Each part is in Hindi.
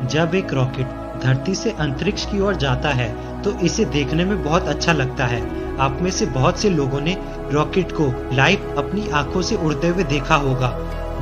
जब एक रॉकेट धरती से अंतरिक्ष की ओर जाता है तो इसे देखने में बहुत अच्छा लगता है। आप में से बहुत से लोगों ने रॉकेट को लाइव अपनी आंखों से उड़ते हुए देखा होगा।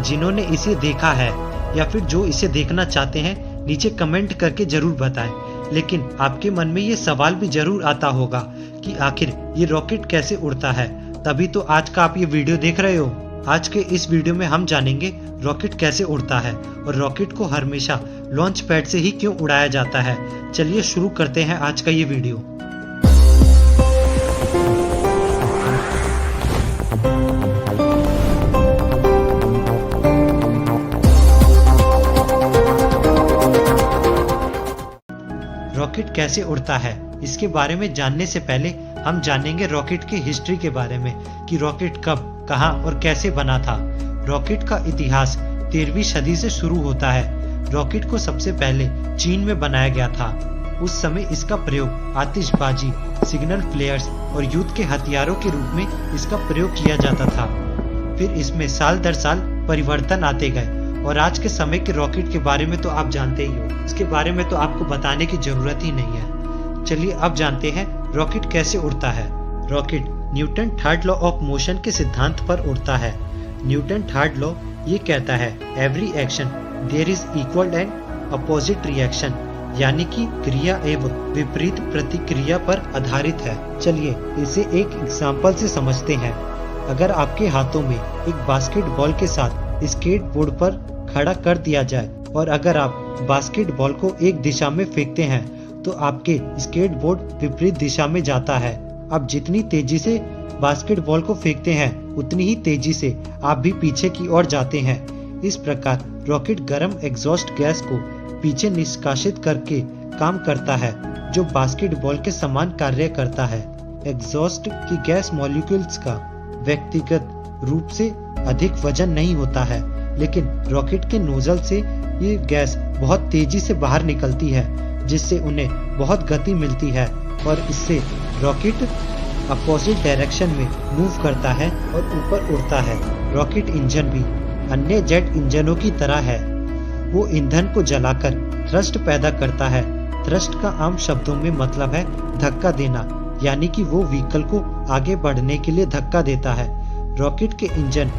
जिन्होंने इसे देखा है या फिर जो इसे देखना चाहते हैं, नीचे कमेंट करके जरूर बताएं। लेकिन आपके मन में ये सवाल भी जरूर आता होगा कि आखिर ये रॉकेट कैसे उड़ता है। तभी तो आज का आप ये वीडियो देख रहे हो। आज के इस वीडियो में हम जानेंगे रॉकेट कैसे उड़ता है और रॉकेट को हमेशा लॉन्च पैड से ही क्यों उड़ाया जाता है। चलिए शुरू करते हैं आज का ये वीडियो। रॉकेट कैसे उड़ता है, इसके बारे में जानने से पहले हम जानेंगे रॉकेट की हिस्ट्री के बारे में कि रॉकेट कब, कहां और कैसे बना था। रॉकेट का इतिहास 13वीं सदी से शुरू होता है। रॉकेट को सबसे पहले चीन में बनाया गया था। उस समय इसका प्रयोग आतिशबाजी, सिग्नल फ्लेयर्स और युद्ध के हथियारों के रूप में इसका प्रयोग किया जाता था। फिर इसमें साल दर साल परिवर्तन आते गए और आज के समय के रॉकेट के बारे में तो आप जानते ही हो। इसके बारे में तो आपको बताने की जरूरत ही नहीं है। चलिए अब जानते हैं रॉकेट कैसे उड़ता है। Rocket Newton third law of motion के सिद्धांत पर उड़ता है। न्यूटन थर्ड लॉ ये कहता है every action there is equal and opposite reaction, यानी कि क्रिया एवं विपरीत प्रतिक्रिया पर आधारित है। चलिए इसे एक एग्जाम्पल से समझते हैं। अगर आपके हाथों में एक बास्केटबॉल के साथ स्केटबोर्ड पर खड़ा कर दिया जाए और अगर आप बास्केटबॉल को एक दिशा में फेंकते हैं तो आपके स्केटबोर्ड विपरीत दिशा में जाता है। अब जितनी तेजी से बास्केटबॉल को फेंकते हैं उतनी ही तेजी से आप भी पीछे की ओर जाते हैं। इस प्रकार रॉकेट गर्म एग्जॉस्ट गैस को पीछे निष्कासित करके काम करता है, जो बास्केटबॉल के समान कार्य करता है। एग्जॉस्ट की गैस मॉलिक्यूल्स का व्यक्तिगत रूप से अधिक वजन नहीं होता है, लेकिन रॉकेट के नोजल से ये गैस बहुत तेजी से बाहर निकलती है, जिससे उन्हें बहुत गति मिलती है और इससे रॉकेट अपोजिट डायरेक्शन में मूव करता है और ऊपर उड़ता है। रॉकेट इंजन भी अन्य जेट इंजनों की तरह है। वो ईंधन को जलाकर थ्रस्ट पैदा करता है। थ्रस्ट का आम शब्दों में मतलब है धक्का देना, यानी कि वो व्हीकल को आगे बढ़ने के लिए धक्का देता है। रॉकेट के इंजन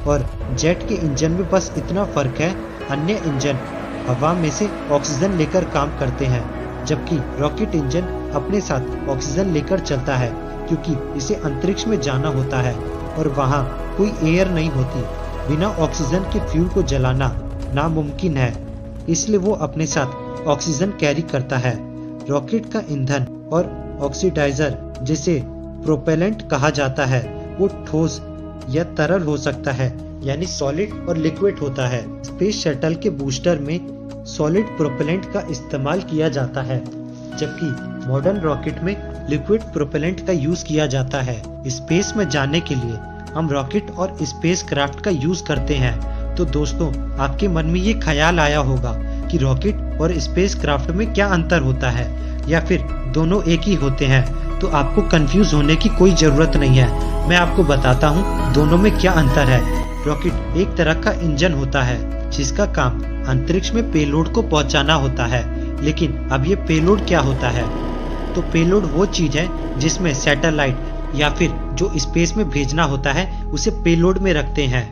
और जेट के इंजन में बस इतना फर्क है, अन्य इंजन हवा में से ऑक्सीजन लेकर काम करते हैं, जबकि रॉकेट इंजन अपने साथ ऑक्सीजन लेकर चलता है, क्योंकि इसे अंतरिक्ष में जाना होता है और वहाँ कोई एयर नहीं होती। बिना ऑक्सीजन के फ्यूल को जलाना नामुमकिन है, इसलिए वो अपने साथ ऑक्सीजन कैरी करता है। रॉकेट का ईंधन और ऑक्सीडाइजर, जिसे प्रोपेलेंट कहा जाता है, वो ठोस या तरल हो सकता है, यानी सॉलिड और लिक्विड होता है। स्पेस शटल के बूस्टर में सॉलिड प्रोपेलेंट का इस्तेमाल किया जाता है, जबकि मॉडर्न रॉकेट में लिक्विड प्रोपेलेंट का यूज किया जाता है। स्पेस में जाने के लिए हम रॉकेट और स्पेस क्राफ्ट का यूज करते हैं। तो दोस्तों, आपके मन में ये ख्याल आया होगा कि रॉकेट और स्पेस क्राफ्ट में क्या अंतर होता है या फिर दोनों एक ही होते हैं। तो आपको कंफ्यूज होने की कोई जरूरत नहीं है। मैं आपको बताता हूँ दोनों में क्या अंतर है। रॉकेट एक तरह का इंजन होता है जिसका काम अंतरिक्ष में पेलोड को पहुंचाना होता है। लेकिन अब ये पेलोड क्या होता है? तो पेलोड वो चीज है जिसमें सैटेलाइट या फिर जो स्पेस में भेजना होता है उसे पेलोड में रखते हैं।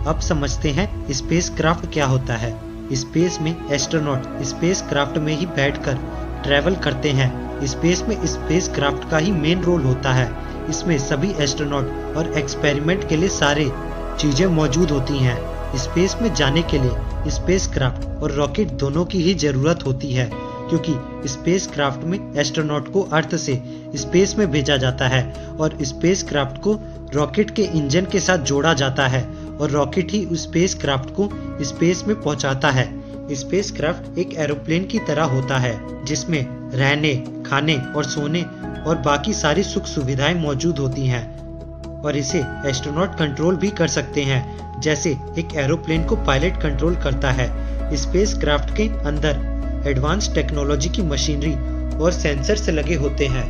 अब समझते हैं स्पेस क्राफ्ट क्या होता है। स्पेस में एस्ट्रोनॉट स्पेस क्राफ्ट में ही बैठकर ट्रैवल करते हैं। स्पेस में स्पेस क्राफ्ट का ही मेन रोल होता है। इसमें सभी एस्ट्रोनॉट और एक्सपेरिमेंट के लिए सारे चीजें मौजूद होती हैं। स्पेस में जाने के लिए स्पेस क्राफ्ट और रॉकेट दोनों की ही जरूरत होती है, क्योंकि स्पेस क्राफ्ट में एस्ट्रोनॉट को अर्थ से स्पेस में भेजा जाता है और स्पेस क्राफ्ट को रॉकेट के इंजन के साथ जोड़ा जाता है और रॉकेट ही उस स्पेस क्राफ्ट को स्पेस में पहुंचाता है। स्पेस क्राफ्ट एक एरोप्लेन की तरह होता है, जिसमें रहने, खाने और सोने और बाकी सारी सुख सुविधाएं मौजूद होती हैं और इसे एस्ट्रोनॉट कंट्रोल भी कर सकते हैं, जैसे एक एरोप्लेन को पायलट कंट्रोल करता है। स्पेस क्राफ्ट के अंदर एडवांस टेक्नोलॉजी की मशीनरी और सेंसर से लगे होते हैं।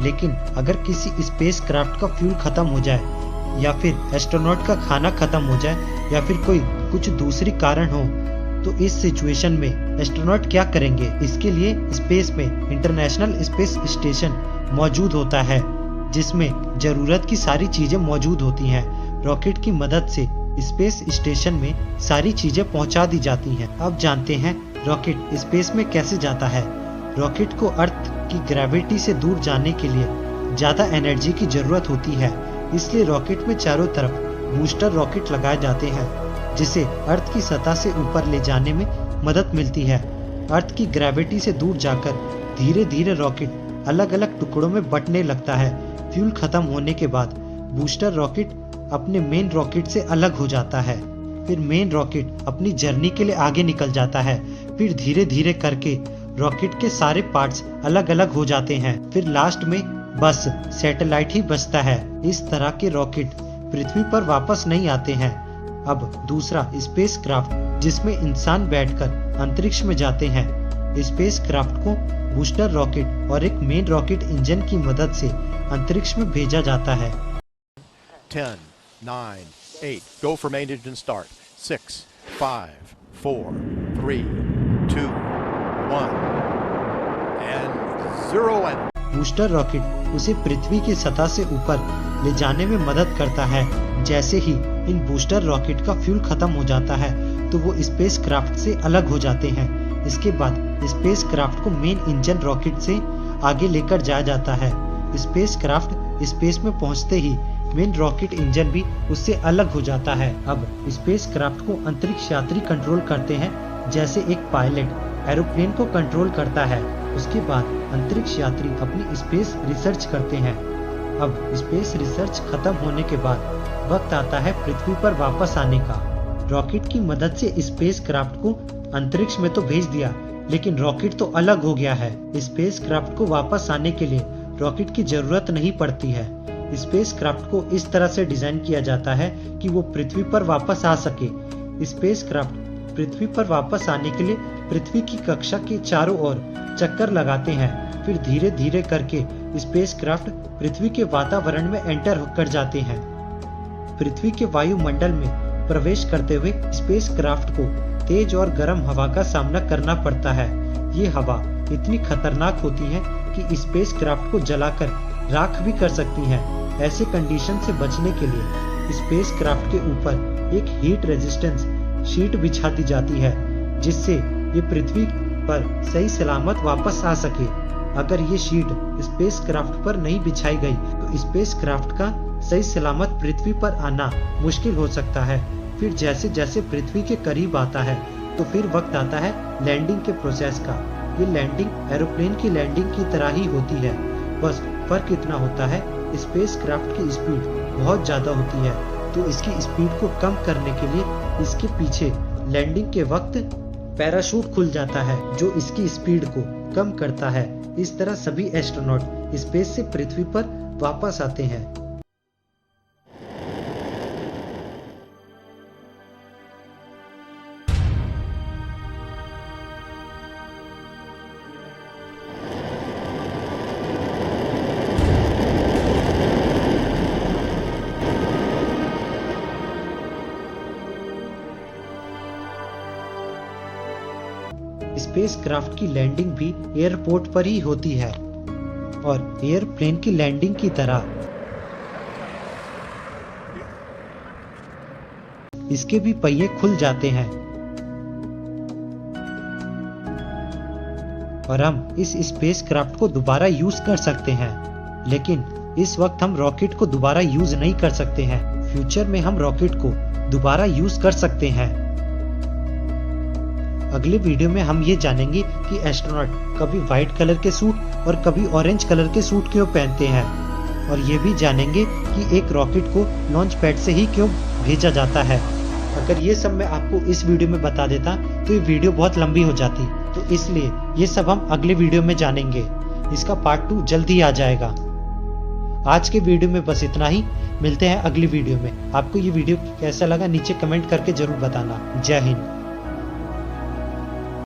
लेकिन अगर किसी स्पेस क्राफ्ट का फ्यूल खत्म हो जाए या फिर एस्ट्रोनॉट का खाना खत्म हो जाए या फिर कोई कुछ दूसरी कारण हो तो इस सिचुएशन में एस्ट्रोनॉट क्या करेंगे? इसके लिए स्पेस में इंटरनेशनल स्पेस स्टेशन मौजूद होता है, जिसमें जरूरत की सारी चीजें मौजूद होती हैं। रॉकेट की मदद से स्पेस स्टेशन में सारी चीजें पहुंचा दी जाती हैं। अब जानते हैं रॉकेट स्पेस में कैसे जाता है। रॉकेट को अर्थ की ग्रेविटी से दूर जाने के लिए ज्यादा एनर्जी की जरूरत होती है, इसलिए रॉकेट में चारों तरफ बूस्टर रॉकेट लगाए जाते हैं, जिसे अर्थ की सतह से ऊपर ले जाने में मदद मिलती है। अर्थ की ग्रेविटी से दूर जाकर धीरे धीरे रॉकेट अलग अलग टुकड़ों में बंटने लगता है। फ्यूल खत्म होने के बाद बूस्टर रॉकेट अपने मेन रॉकेट से अलग हो जाता है। फिर मेन रॉकेट अपनी जर्नी के लिए आगे निकल जाता है। फिर धीरे धीरे करके रॉकेट के सारे पार्ट्स अलग अलग हो जाते हैं। फिर लास्ट में बस सैटेलाइट ही बचता है। इस तरह के रॉकेट पृथ्वी पर वापस नहीं आते हैं। अब दूसरा स्पेसक्राफ्ट, जिसमें इंसान बैठकर अंतरिक्ष में जाते हैं। स्पेसक्राफ्ट को बूस्टर रॉकेट और एक मेन रॉकेट इंजन की मदद से अंतरिक्ष में भेजा जाता है। 10, 9, 8, go for main engine start. 6, 5, 4, 3, 2, 1, and 0 and booster rocket उसे पृथ्वी की सतह से ऊपर ले जाने में मदद करता है। जैसे ही इन बूस्टर रॉकेट का फ्यूल खत्म हो जाता है तो वो स्पेसक्राफ्ट से अलग हो जाते हैं। इसके बाद स्पेसक्राफ्ट को मेन इंजन रॉकेट से आगे लेकर जाया जाता है। स्पेसक्राफ्ट स्पेस में पहुंचते ही मेन रॉकेट इंजन भी उससे अलग हो जाता है। अब स्पेसक्राफ्ट को अंतरिक्ष यात्री कंट्रोल करते हैं, जैसे एक पायलट एरोप्लेन को कंट्रोल करता है। उसके बाद अंतरिक्ष यात्री अपनी स्पेस रिसर्च करते हैं। अब स्पेस रिसर्च खत्म होने के बाद वक्त आता है पृथ्वी पर वापस आने का। रॉकेट की मदद से स्पेसक्राफ्ट को अंतरिक्ष में तो भेज दिया, लेकिन रॉकेट तो अलग हो गया है। स्पेसक्राफ्ट को वापस आने के लिए रॉकेट की जरूरत नहीं पड़ती है। स्पेसक्राफ्ट को इस तरह से डिजाइन किया जाता है कि वो पृथ्वी पर वापस आ सके। स्पेसक्राफ्ट पृथ्वी पर वापस आने के लिए पृथ्वी की कक्षा के चारों ओर चक्कर लगाते हैं। फिर धीरे धीरे करके स्पेसक्राफ्ट पृथ्वी के वातावरण में एंटर कर जाते हैं। पृथ्वी के वायुमंडल में प्रवेश करते हुए स्पेसक्राफ्ट को तेज और गर्म हवा का सामना करना पड़ता है। ये हवा इतनी खतरनाक होती है कि स्पेसक्राफ्ट को जलाकर राख भी कर सकती है। ऐसे कंडीशन से बचने के लिए स्पेसक्राफ्ट के ऊपर एक हीट रेजिस्टेंस शीट बिछा दी जाती है, जिससे ये पृथ्वी पर सही सलामत वापस आ सके। अगर ये शीट स्पेसक्राफ्ट पर नहीं बिछाई गई तो स्पेसक्राफ्ट का सही सलामत पृथ्वी पर आना मुश्किल हो सकता है। फिर जैसे जैसे पृथ्वी के करीब आता है तो फिर वक्त आता है लैंडिंग के प्रोसेस का। ये लैंडिंग एरोप्लेन की लैंडिंग की तरह ही होती है, बस फर्क इतना होता है स्पेसक्राफ्ट की स्पीड बहुत ज्यादा होती है, तो इसकी स्पीड को कम करने के लिए इसके पीछे लैंडिंग के वक्त पैराशूट खुल जाता है, जो इसकी स्पीड को कम करता है। इस तरह सभी एस्ट्रोनॉट स्पेस से पृथ्वी पर वापस आते हैं। स्पेसक्राफ्ट की लैंडिंग भी एयरपोर्ट पर ही होती है और एयरप्लेन की लैंडिंग की तरह इसके भी पहिए खुल जाते हैं और हम इस स्पेसक्राफ्ट को दोबारा यूज कर सकते हैं। लेकिन इस वक्त हम रॉकेट को दोबारा यूज नहीं कर सकते हैं। फ्यूचर में हम रॉकेट को दोबारा यूज कर सकते हैं। अगले वीडियो में हम ये जानेंगे कि एस्ट्रोनॉट कभी व्हाइट कलर के सूट और कभी ऑरेंज कलर के सूट क्यों पहनते हैं, और ये भी जानेंगे कि एक रॉकेट को लॉन्च पैड से ही क्यों भेजा जाता है। अगर ये सब मैं आपको इस वीडियो में बता देता तो ये वीडियो बहुत लंबी हो जाती, तो इसलिए ये सब हम अगले वीडियो में जानेंगे। इसका पार्ट 2 जल्द ही आ जाएगा। आज के वीडियो में बस इतना ही। मिलते हैं अगली वीडियो में। आपको ये वीडियो कैसा लगा नीचे कमेंट करके जरूर बताना। जय हिंद।